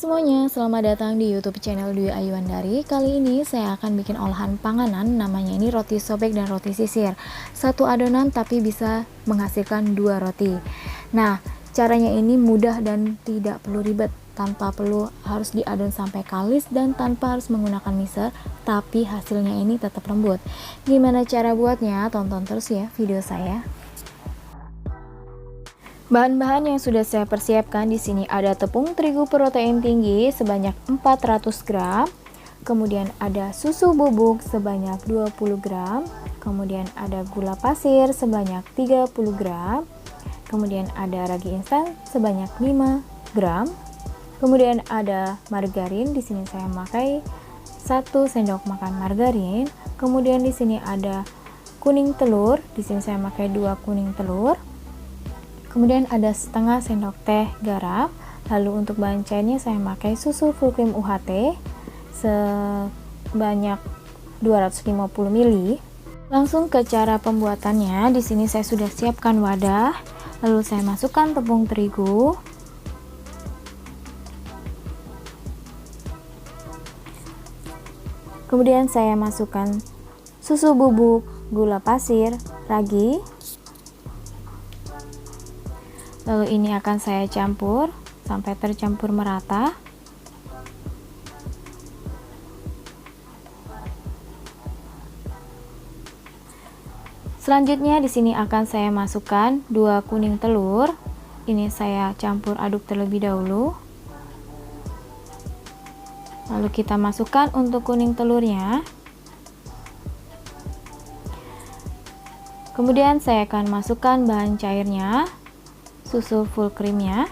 Semuanya, selamat datang di YouTube channel Dwi Ayuandari. Kali ini saya akan bikin olahan panganan, namanya ini roti sobek dan roti sisir. Satu adonan tapi bisa menghasilkan dua roti. Nah, caranya ini mudah dan tidak perlu ribet, tanpa perlu harus diadon sampai kalis dan tanpa harus menggunakan mixer, tapi hasilnya ini tetap lembut. Gimana cara buatnya? Tonton terus ya video saya. Bahan-bahan yang sudah saya persiapkan di sini ada tepung terigu protein tinggi sebanyak 400 gram, kemudian ada susu bubuk sebanyak 20 gram, kemudian ada gula pasir sebanyak 30 gram, kemudian ada ragi instan sebanyak 5 gram, kemudian ada margarin. Di sini saya memakai 1 sendok makan margarin, kemudian di sini ada kuning telur. Di sini saya memakai 2 kuning telur. Kemudian ada setengah sendok teh garam. Lalu untuk bahan cairnya saya pakai susu full cream UHT sebanyak 250 ml. Langsung ke cara pembuatannya. Di sini saya sudah siapkan wadah. Lalu saya masukkan tepung terigu. Kemudian saya masukkan susu bubuk, gula pasir, ragi. Lalu ini akan saya campur sampai tercampur merata. Selanjutnya di sini akan saya masukkan 2 kuning telur. Ini saya campur aduk terlebih dahulu. Lalu kita masukkan untuk kuning telurnya. Kemudian saya akan masukkan bahan cairnya. Susu full creamnya.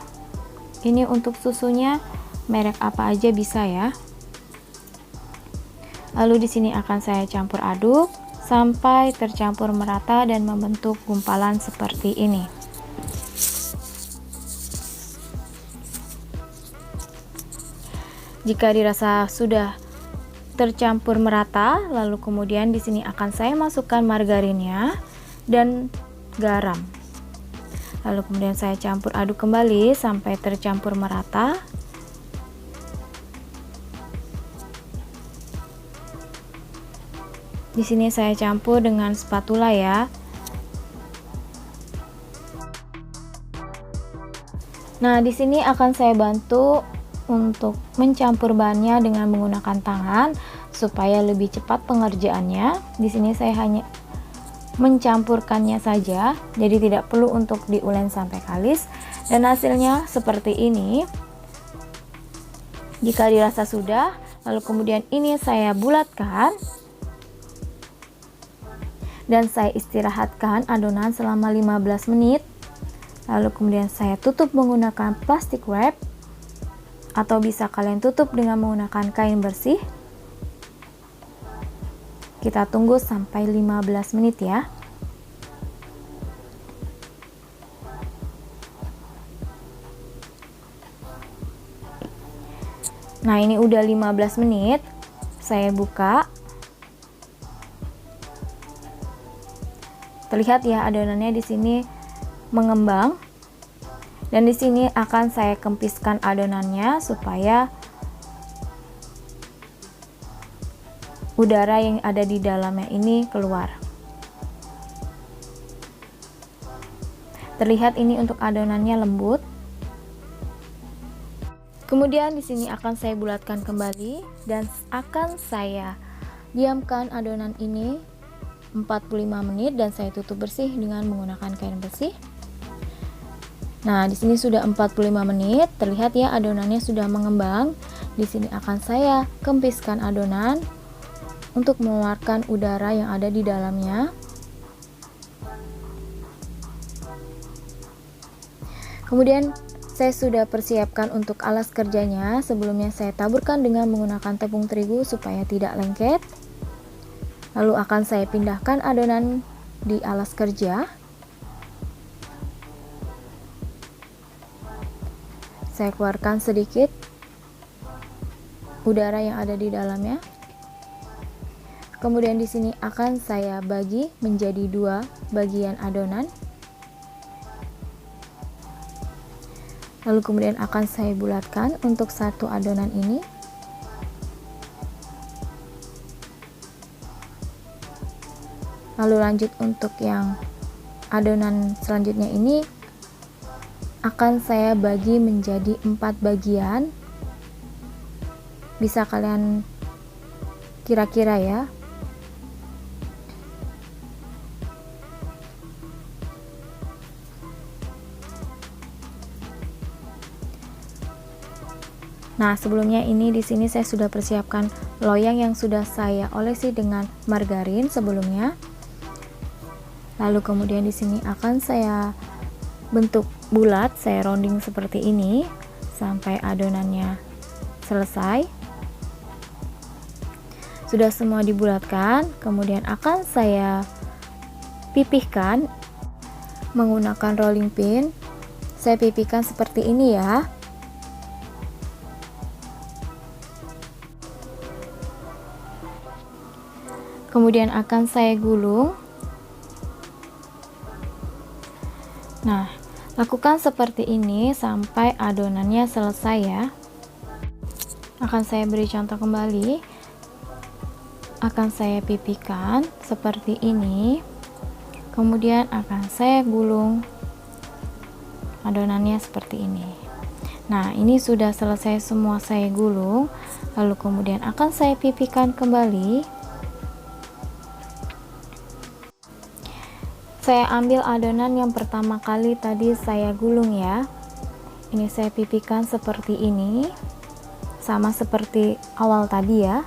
Ini untuk susunya merek apa aja bisa ya. Lalu di sini akan saya campur aduk sampai tercampur merata dan membentuk gumpalan seperti ini. Jika dirasa sudah tercampur merata, lalu kemudian di sini akan saya masukkan margarinnya dan garam. Lalu kemudian saya campur aduk kembali sampai tercampur merata. Di sini saya campur dengan spatula ya. Nah, di sini akan saya bantu untuk mencampur bahannya dengan menggunakan tangan supaya lebih cepat pengerjaannya. Di sini saya hanya mencampurkannya saja, jadi tidak perlu untuk diulek sampai kalis, dan hasilnya seperti ini. Jika dirasa sudah, lalu kemudian ini saya bulatkan dan saya istirahatkan adonan selama 15 menit. Lalu kemudian saya tutup menggunakan plastik wrap atau bisa kalian tutup dengan menggunakan kain bersih. Kita tunggu sampai 15 menit ya. Nah, ini udah 15 menit. Saya buka. Terlihat ya adonannya di sini mengembang. Dan di sini akan saya kempiskan adonannya supaya udara yang ada di dalamnya ini keluar. Terlihat ini untuk adonannya lembut. Kemudian di sini akan saya bulatkan kembali dan akan saya diamkan adonan ini 45 menit dan saya tutup bersih dengan menggunakan kain bersih. Nah, di sini sudah 45 menit. Terlihat ya adonannya sudah mengembang. Di sini akan saya kempiskan adonan untuk mengeluarkan udara yang ada di dalamnya. Kemudian saya sudah persiapkan untuk alas kerjanya. Sebelumnya saya taburkan dengan menggunakan tepung terigu supaya tidak lengket. Lalu akan saya pindahkan adonan di alas kerja. Saya keluarkan sedikit udara yang ada di dalamnya. Kemudian di sini akan saya bagi menjadi 2 bagian adonan. Lalu kemudian akan saya bulatkan untuk satu adonan ini. Lalu lanjut untuk yang adonan selanjutnya ini akan saya bagi menjadi 4 bagian. Bisa kalian kira-kira ya. Nah, sebelumnya ini di sini saya sudah persiapkan loyang yang sudah saya olesi dengan margarin sebelumnya. Lalu kemudian di sini akan saya bentuk bulat, saya rounding seperti ini sampai adonannya selesai. Sudah semua dibulatkan, kemudian akan saya pipihkan menggunakan rolling pin. Saya pipihkan seperti ini ya. Kemudian akan saya gulung. Nah, lakukan seperti ini sampai adonannya selesai ya. Akan saya beri contoh kembali. Akan saya pipihkan seperti ini. Kemudian akan saya gulung adonannya seperti ini. Nah, ini sudah selesai semua saya gulung. Lalu kemudian akan saya pipihkan kembali. Saya ambil adonan yang pertama kali tadi saya gulung ya. Ini saya pipihkan seperti ini, sama seperti awal tadi ya.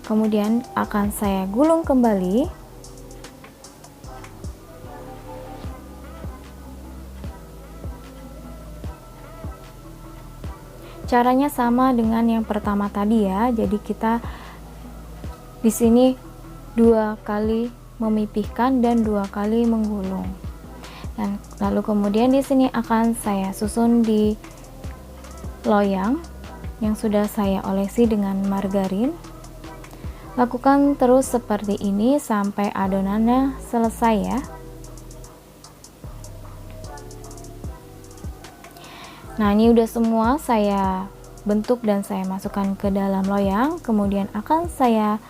Kemudian akan saya gulung kembali. Caranya sama dengan yang pertama tadi ya. Jadi kita di sini 2 kali memipihkan dan 2 kali menggulung. Dan lalu kemudian di sini akan saya susun di loyang yang sudah saya olesi dengan margarin. Lakukan terus seperti ini sampai adonannya selesai ya. Nah, ini udah semua saya bentuk dan saya masukkan ke dalam loyang. Kemudian akan saya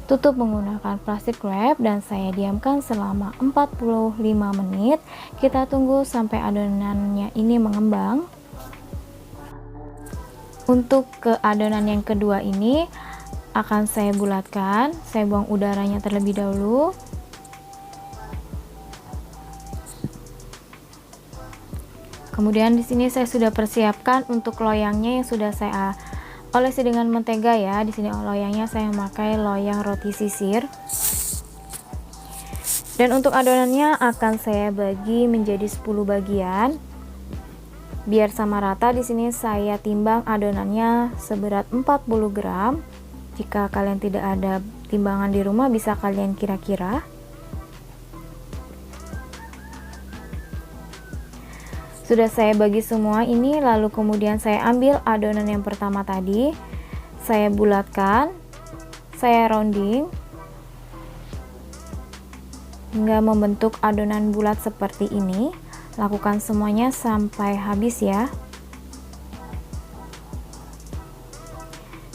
tutup menggunakan plastik wrap dan saya diamkan selama 45 menit. Kita tunggu sampai adonannya ini mengembang. Untuk ke adonan yang kedua ini akan saya bulatkan. Saya buang udaranya terlebih dahulu. Kemudian di sini saya sudah persiapkan untuk loyangnya yang sudah saya olesi dengan mentega ya. Di sini loyangnya saya memakai loyang roti sisir. Dan untuk adonannya akan saya bagi menjadi 10 bagian. Biar sama rata, di sini saya timbang adonannya seberat 40 gram. Jika kalian tidak ada timbangan di rumah, bisa kalian kira-kira. Sudah saya bagi semua ini, lalu kemudian saya ambil adonan yang pertama tadi, saya bulatkan, saya rounding hingga membentuk adonan bulat seperti ini. Lakukan semuanya sampai habis ya.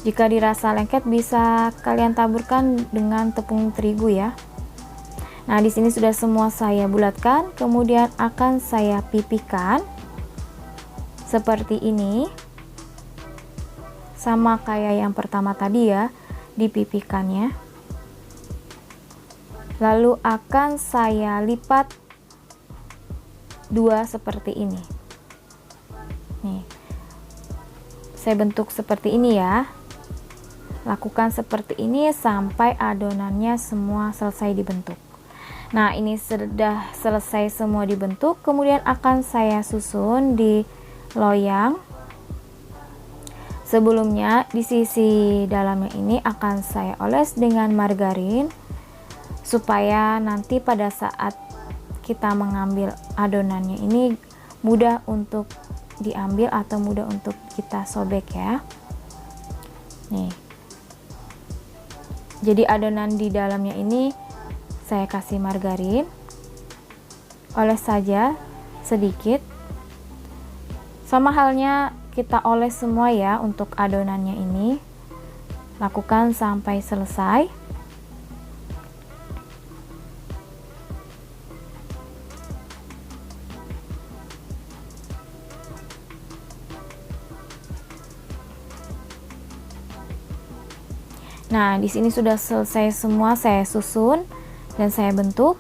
Jika dirasa lengket bisa kalian taburkan dengan tepung terigu ya. Nah, di sini sudah semua saya bulatkan, kemudian akan saya pipihkan seperti ini. Sama kayak yang pertama tadi ya, dipipihkannya. Lalu akan saya lipat 2 seperti ini. Nih. Saya bentuk seperti ini ya. Lakukan seperti ini sampai adonannya semua selesai dibentuk. Nah, ini sudah selesai semua dibentuk, kemudian akan saya susun di loyang. Sebelumnya di sisi dalamnya ini akan saya oles dengan margarin supaya nanti pada saat kita mengambil adonannya ini mudah untuk diambil atau mudah untuk kita sobek ya. Nih. Jadi adonan di dalamnya ini saya kasih margarin, oles saja sedikit. Sama halnya kita oles semua ya untuk adonannya ini. Lakukan sampai selesai. Nah, di sini sudah selesai semua, saya susun dan saya bentuk.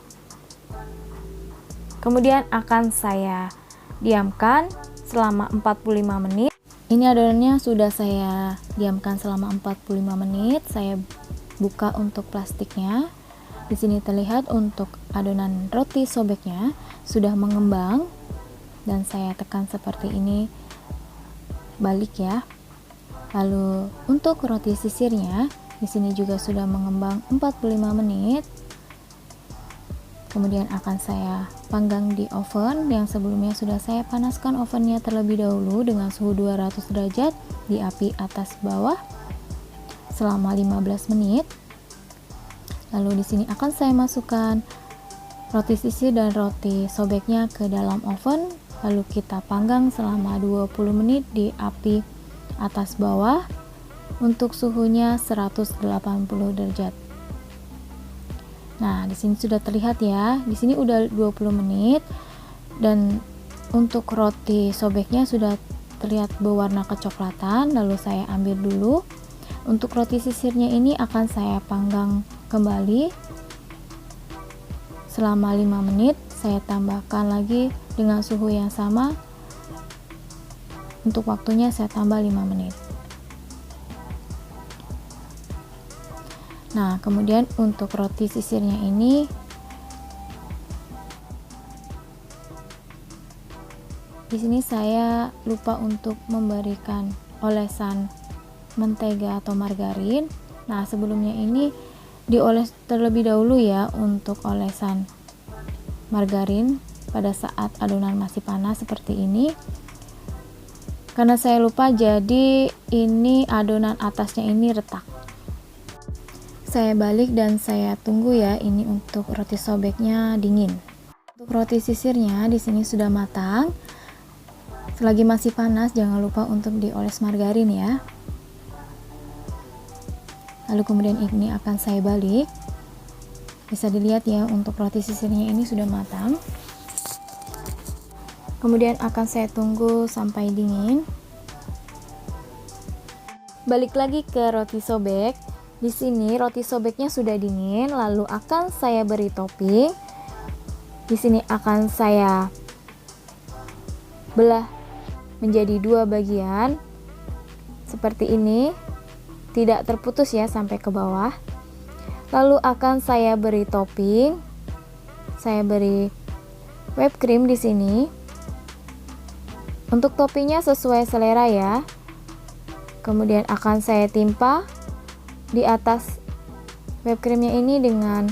Kemudian akan saya diamkan selama 45 menit. Ini adonannya sudah saya diamkan selama 45 menit. Saya buka untuk plastiknya. Di sini terlihat untuk adonan roti sobeknya sudah mengembang dan saya tekan seperti ini, balik ya. Lalu untuk roti sisirnya di sini juga sudah mengembang 45 menit. Kemudian akan saya panggang di oven yang sebelumnya sudah saya panaskan ovennya terlebih dahulu dengan suhu 200 derajat di api atas bawah selama 15 menit. Lalu di sini akan saya masukkan roti sisir dan roti sobeknya ke dalam oven, lalu kita panggang selama 20 menit di api atas bawah untuk suhunya 180 derajat. Nah, di sini sudah terlihat ya. Di sini udah 20 menit dan untuk roti sobeknya sudah terlihat berwarna kecoklatan. Lalu saya ambil dulu. Untuk roti sisirnya ini akan saya panggang kembali selama 5 menit. Saya tambahkan lagi dengan suhu yang sama. Untuk waktunya saya tambah 5 menit. Nah, kemudian untuk roti sisirnya ini di sini saya lupa untuk memberikan olesan mentega atau margarin. Nah, sebelumnya ini dioles terlebih dahulu ya untuk olesan margarin pada saat adonan masih panas seperti ini. Karena saya lupa, jadi ini adonan atasnya ini retak. Saya balik dan saya tunggu ya, ini untuk roti sobeknya dingin. Untuk roti sisirnya di sini sudah matang. Selagi masih panas jangan lupa untuk dioles margarin ya. Lalu kemudian ini akan saya balik. Bisa dilihat ya, untuk roti sisirnya ini sudah matang. Kemudian akan saya tunggu sampai dingin. Balik lagi ke roti sobek. Di sini roti sobeknya sudah dingin, lalu akan saya beri topping. Di sini akan saya belah menjadi 2 bagian seperti ini, tidak terputus ya sampai ke bawah. Lalu akan saya beri topping. Saya beri whipped cream di sini. Untuk toppingnya sesuai selera ya. Kemudian akan saya timpa di atas whipped creamnya ini dengan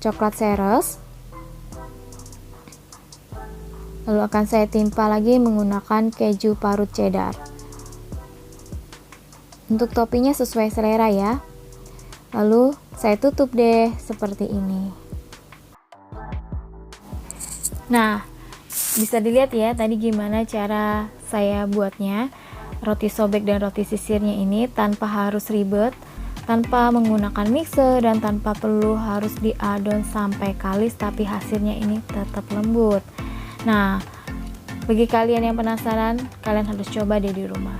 coklat ceres. Lalu akan saya timpa lagi menggunakan keju parut cheddar. Untuk toppingnya sesuai selera ya. Lalu saya tutup deh seperti ini. Nah, bisa dilihat ya tadi gimana cara saya buatnya roti sobek dan roti sisirnya ini tanpa harus ribet, tanpa menggunakan mixer dan tanpa perlu harus diadon sampai kalis, tapi hasilnya ini tetap lembut. Nah, bagi kalian yang penasaran, kalian harus coba deh di rumah.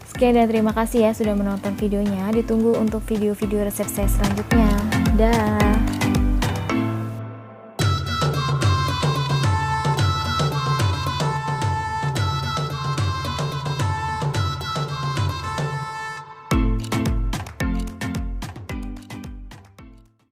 Sekian dan terima kasih ya sudah menonton videonya. Ditunggu untuk video-video resep saya selanjutnya. Dah.